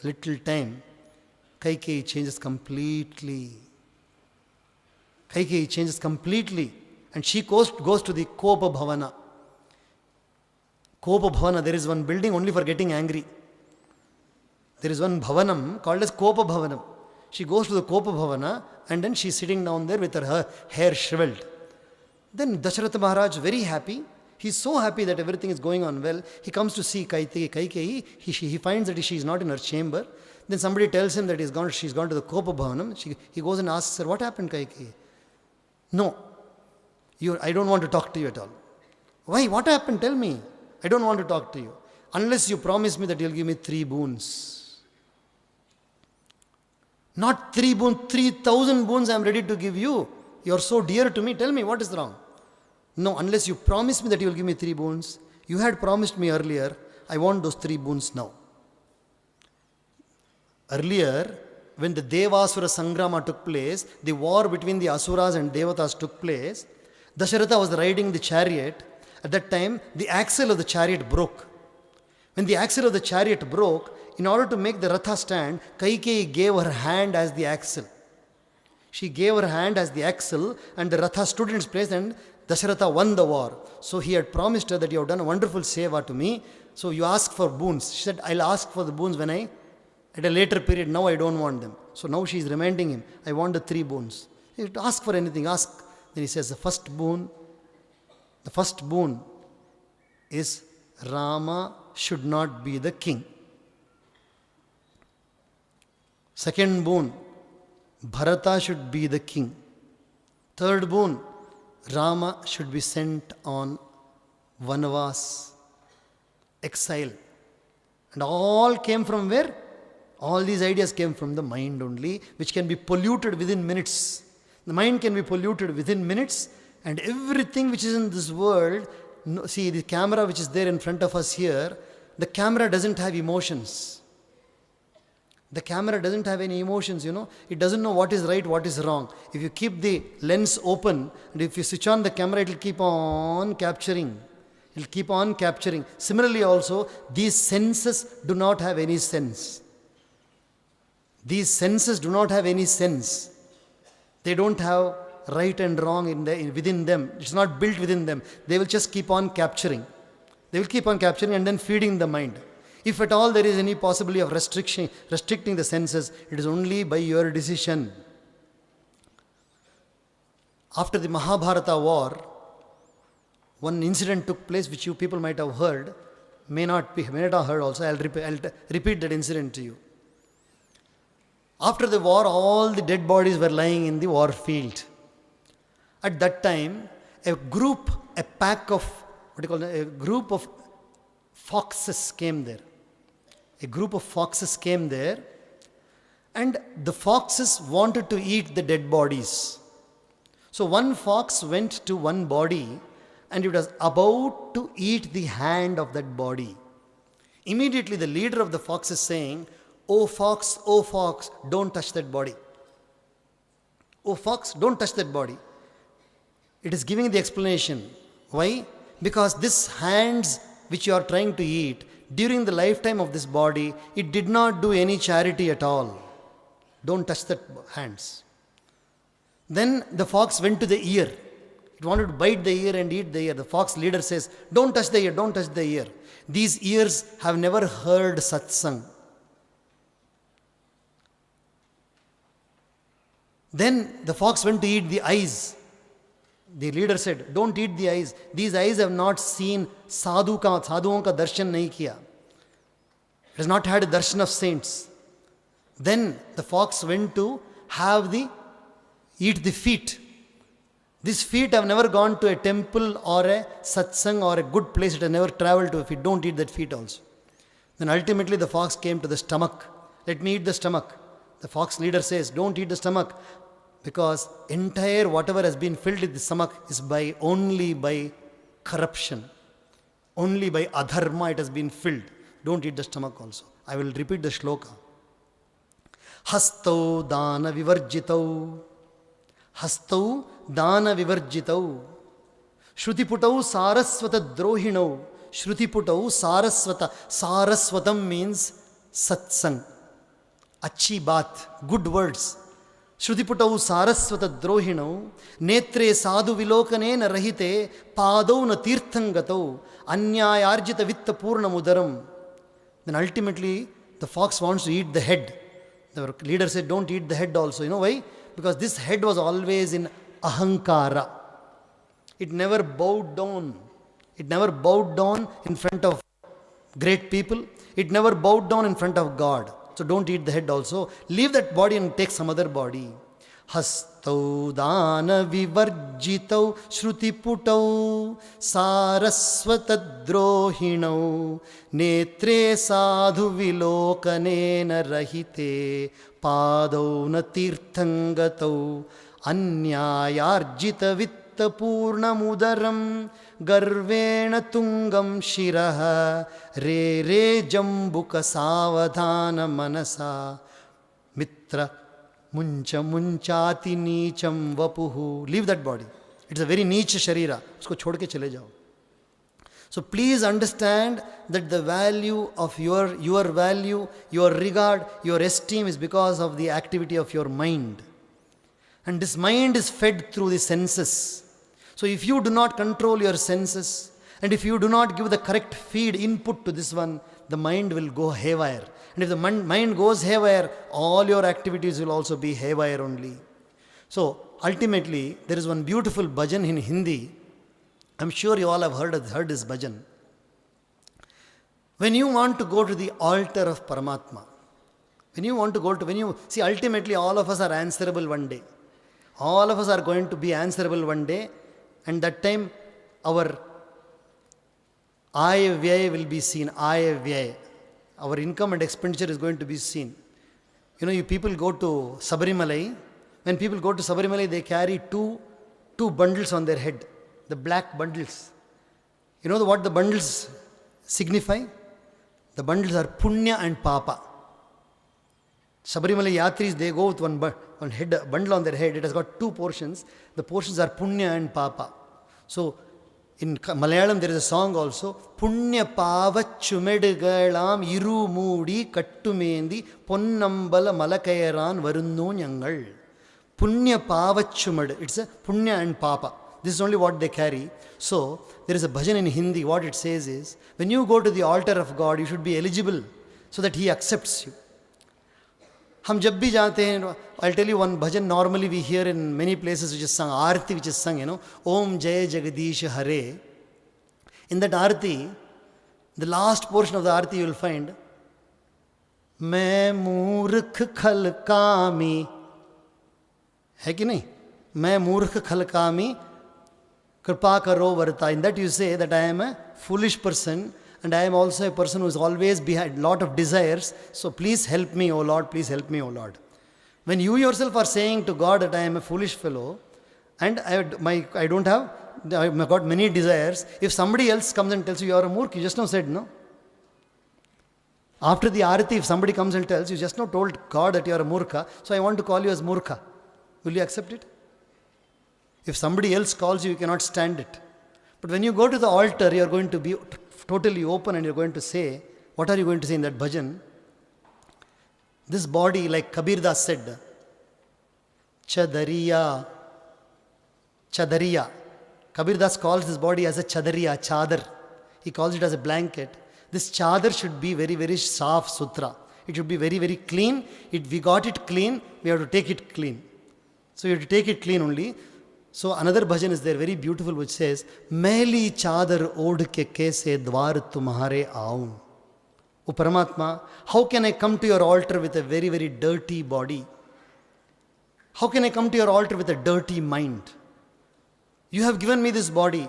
little time, Kaikeyi changes completely. Kaikeyi changes completely. And she goes to the Kopa Bhavana. Kopa Bhavana, there is one building only for getting angry. There is one Bhavanam called as Kopa Bhavanam. She goes to the Kopa Bhavana and then she is sitting down there with her hair shriveled. Then Dasharatha Maharaj, very happy. He is so happy that everything is going on well. He comes to see Kaikeyi. He finds that she is not in her chamber. Then somebody tells him that she has gone to the Kopa Bhavanam. He goes and asks her, what happened, Kaikeyi? No, I don't want to talk to you at all. Why? What happened? Tell me. I don't want to talk to you. Unless you promise me that you will give me 3 boons. Not 3 boons, 3,000 boons I am ready to give you. You are so dear to me. Tell me, what is wrong? No, unless you promise me that you will give me 3 boons. You had promised me earlier. I want those 3 boons now. Earlier, when the Devasura Sangrama took place, the war between the Asuras and Devatas took place, Dasharatha was riding the chariot. At that time, the axle of the chariot broke. When the axle of the chariot broke, in order to make the Ratha stand, Kaikeyi gave her hand as the axle. She gave her hand as the axle and the Ratha stood in its place and Dasharatha won the war. So he had promised her that you have done a wonderful seva to me. So you ask for boons. She said, I'll ask for the boons at a later period. Now I don't want them. So now she is reminding him, I want the 3 boons. You ask for anything, ask. Then he says, the first boon is Rama should not be the king. Second boon, Bharata should be the king. Third boon, Rama should be sent on Vanavas, exile. And all came from where? All these ideas came from the mind only, which can be polluted within minutes. The mind can be polluted within minutes, and everything which is in this world, see the camera which is there in front of us here, the camera doesn't have emotions. The camera doesn't have any emotions, It doesn't know what is right, what is wrong. If you keep the lens open and if you switch on the camera, it will keep on capturing. It will keep on capturing. Similarly also, these senses do not have any sense. These senses do not have any sense. They don't have right and wrong within them. It's not built within them. They will just keep on capturing. They will keep on capturing and then feeding the mind. If at all there is any possibility of restricting the senses, it is only by your decision. After the Mahabharata war, one incident took place which you people might have heard, may not have heard also. I'll repeat that incident to you. After the war, all the dead bodies were lying in the war field. At that time, a group of foxes came there. A group of foxes came there, and the foxes wanted to eat the dead bodies. So one fox went to one body and it was about to eat the hand of that body. Immediately the leader of the fox is saying, oh fox, don't touch that body. Oh fox, don't touch that body. It is giving the explanation. Why? Because this hands which you are trying to eat, during the lifetime of this body, it did not do any charity at all. Don't touch that hands. Then the fox went to the ear. It wanted to bite the ear and eat the ear. The fox leader says, don't touch the ear, don't touch the ear. These ears have never heard satsang. Then the fox went to eat the eyes. The leader said, don't eat the eyes. These eyes have not seen sadhuon ka darshan nahi kiya. It has not had a darshan of saints. Then the fox went to eat the feet. These feet have never gone to a temple or a satsang or a good place. It has never traveled to a feet. Don't eat that feet also. Then ultimately the fox came to the stomach. Let me eat the stomach. The fox leader says, don't eat the stomach. Because entire whatever has been filled with the stomach is only by corruption. Only by adharma it has been filled. Don't eat the stomach also. I will repeat the shloka. Hastau dana vivarjitau. Hastau dana vivarjitau. Shrutiputau saraswata drohinau. Shrutiputau saraswata. Saraswatam means satsang. अच्छी बात, good words. Shrutiputau saraswata drohinau, netre sadhu vilokane na rahite, padau na tirthangatau, anyayarjita vitta purna mudaram. Then ultimately, the fox wants to eat the head. The leader said, don't eat the head also. You know why? Because this head was always in ahankara. It never bowed down. It never bowed down in front of great people. It never bowed down in front of God. So don't eat the head also. Leave that body and take some other body. Hastau dana vivarjitau shrutiputau saraswatadrohinau netre sadhu vilokanena rahite padau na tirthangatau anyayarjita vitta purnamudaram गर्वेण तुंगम शिरः रे रे जम्बुक सावधान मनसा मित्र मुंच मुंचाति नीचम वपुहु. Leave that body. It's a very niche sharira. उसको छोड़ के चले जाओ. So please understand that the value of your value, your regard, your esteem is because of the activity of your mind. And this mind is fed through the senses. So if you do not control your senses, and if you do not give the correct feed input to this one, the mind will go haywire. And if the mind goes haywire, all your activities will also be haywire only. So ultimately, there is one beautiful bhajan in Hindi. I'm sure you all have heard this bhajan. When you want to go to the altar of Paramatma, see, ultimately all of us are answerable one day. All of us are going to be answerable one day. And that time, our Aaya Vyaya will be seen. Aaya Vyaya. Our income and expenditure is going to be seen. You know, you people go to Sabarimalai. When people go to Sabarimalai, they carry two bundles on their head. The black bundles. You know what the bundles signify? The bundles are Punya and Papa. Sabarimalai Yatris, they go with one bundle on their head. It has got two portions. The portions are Punya and Papa. So, in Malayalam there is a song also. Punya Pavachumedugalam Iru Moodi Kattumendi Ponnambala Malakayaran Varunnu Nyangal. Punya Pavachumad. It's a Punya and Papa. This is only what they carry. So, there is a bhajan in Hindi. What it says is, when you go to the altar of God, you should be eligible so that He accepts you. हम जब भी जाते हैं, I'll tell you one bhajan normally we hear in many places which is sung, Aarti which is sung, Om Jai Jagadish Hare. In that Aarti, the last portion of the Aarti you will find, मैं मूर्ख खलकामी, है कि नहीं? मैं मूर्ख खलकामी, कृपा करो वर्ता. In that you say that I am a foolish person, and I am also a person who is always behind a lot of desires. So please help me, O Lord, please help me, O Lord. When you yourself are saying to God that I am a foolish fellow, and I've got many desires, if somebody else comes and tells you are a murkh, you just now said, no? After the Aarati, if somebody comes and tells you, just now told God that you are a murkha, so I want to call you as murkha. Will you accept it? If somebody else calls you, you cannot stand it. But when you go to the altar, you are going to be totally open and you're going to say, what are you going to say in that bhajan? This body, like Kabir Das said, Chadariya. Kabir Das calls this body as a Chadariya, chadar. He calls it as a blanket. This chadar should be very, very saf sutra. It should be very, very clean. We got it clean, we have to take it clean. So you have to take it clean only. So another bhajan is there, very beautiful, which says, Mehli chadar od ke kaise dwar tumhare aun. O Paramatma, how can I come to your altar with a very, very dirty body? How can I come to your altar with a dirty mind? You have given me this body.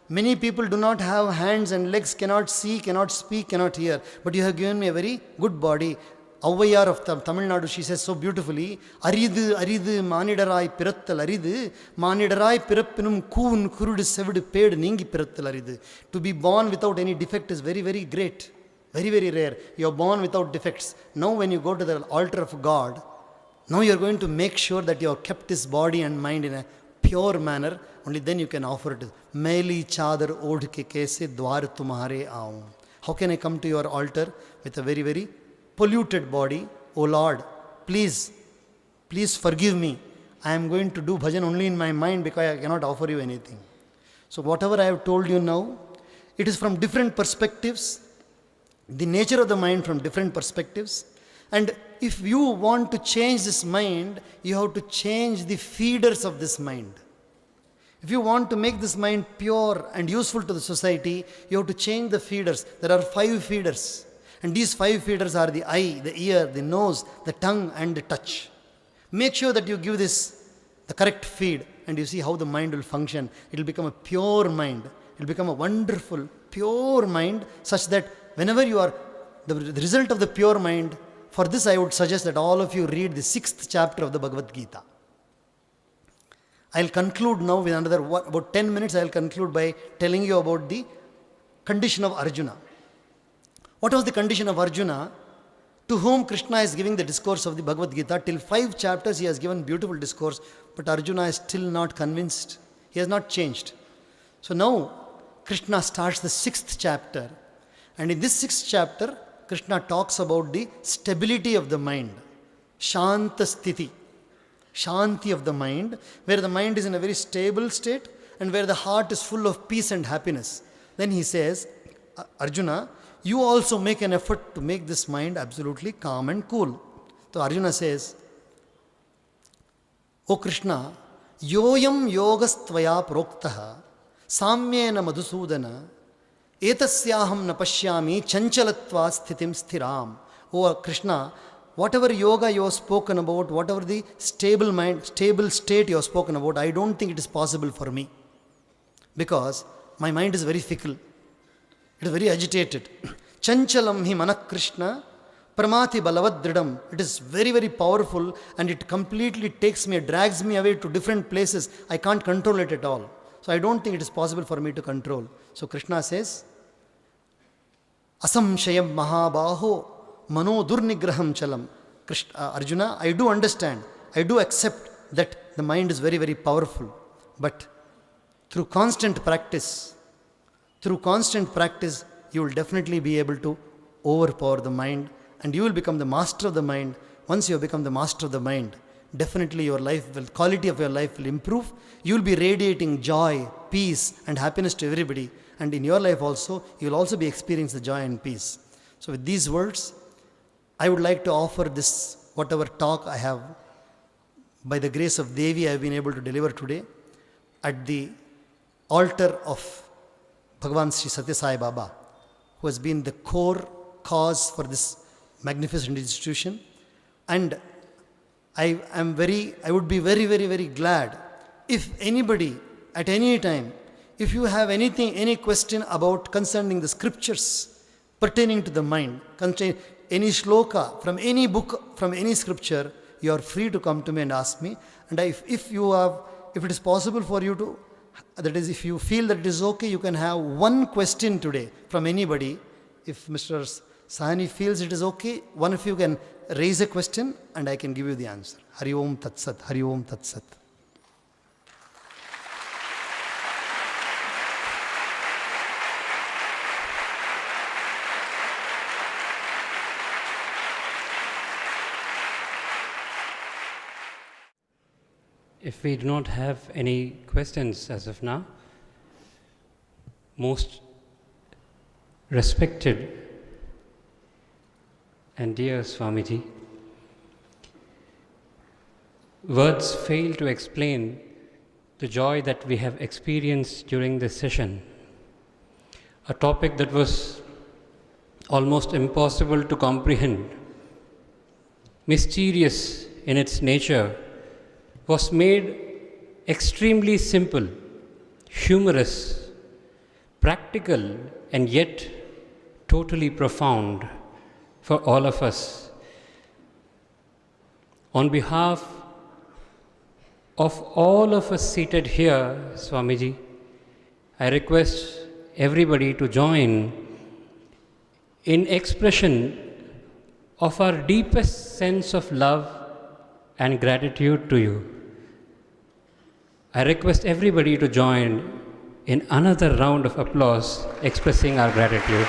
Many people do not have hands and legs, cannot see, cannot speak, cannot hear. But you have given me a very good body. Auvayar of Tamil Nadu, she says so beautifully, Aridu Manidarai Pirattal Aridu, Manidarai Pirappinum Koon Kurudu Sevedu paid Ningi Pirattal Aridu. To be born without any defect is very, very great. Very, very rare. You are born without defects. Now when you go to the altar of God, now you are going to make sure that you have kept this body and mind in a pure manner. Only then you can offer it. Meli chadar od ke kaise dwar tumhare aun. How can I come to your altar with a very, very polluted body? O Lord, please forgive me. I am going to do bhajan only in my mind because I cannot offer you anything. So whatever I have told you now, it is from different perspectives, the nature of the mind from different perspectives. And if you want to change this mind, you have to change the feeders of this mind. If you want to make this mind pure and useful to the society, you have to change the feeders. There are 5 feeders. And these 5 feeders are the eye, the ear, the nose, the tongue, and the touch. Make sure that you give this the correct feed, and you see how the mind will function. It will become a pure mind. It will become a wonderful, pure mind, such that whenever you are, the result of the pure mind, for this I would suggest that all of you read the 6th chapter of the Bhagavad Gita. I'll conclude now with another, about 10 minutes, I'll conclude by telling you about the condition of Arjuna. What was the condition of Arjuna, to whom Krishna is giving the discourse of the Bhagavad Gita? Till 5 chapters he has given beautiful discourse, but Arjuna is still not convinced. He has not changed. So now Krishna starts the 6th chapter, and in this 6th chapter, Krishna talks about the stability of the mind, Shanta Sthiti, Shanti of the mind, where the mind is in a very stable state and where the heart is full of peace and happiness. Then he says, Arjuna, you also make an effort to make this mind absolutely calm and cool. So Arjuna says, O Krishna, yoyam yogastvaya proktaha samyena madhusudana etasyaham napashyami chanchalatva sthitim sthiram. O Krishna, whatever yoga you have spoken about, whatever the stable mind, stable state you have spoken about, I don't think it is possible for me. Because my mind is very fickle. It is very agitated. Chanchalam hi manak Krishna pramati balavadridam. It is very, very powerful, and it completely takes me, drags me away to different places. I can't control it at all. So I don't think it is possible for me to control. So Krishna says, Asamshayam mahabaho mano durnigraham chalam. Arjuna, I do understand, I do accept that the mind is very, very powerful. But through constant practice, you will definitely be able to overpower the mind, and you will become the master of the mind. Once you have become the master of the mind, definitely your life will, quality of your life will improve. You will be radiating joy, peace, and happiness to everybody. And in your life also, you will also be experiencing the joy and peace. So with these words, I would like to offer this, whatever talk I have, by the grace of Devi, I have been able to deliver today at the altar of Bhagavan Sri Satya Sai Baba, who has been the core cause for this magnificent institution. And I would be very, very, very glad if anybody at any time, if you have any question about concerning the scriptures pertaining to the mind, any shloka from any book, from any scripture, you are free to come to me and ask me. And if it is possible for you to, that is, if you feel that it is okay, you can have one question today from anybody. If Mr. Sahani feels it is okay, one of you can raise a question and I can give you the answer. Hari Om Tat Sat, Hari Om Tat Sat. If we do not have any questions as of now, most respected and dear Swamiji, words fail to explain the joy that we have experienced during this session. A topic that was almost impossible to comprehend, mysterious in its nature, was made extremely simple, humorous, practical, and yet totally profound for all of us. On behalf of all of us seated here, Swamiji, I request everybody to join in expression of our deepest sense of love and gratitude to you. I request everybody to join in another round of applause expressing our gratitude.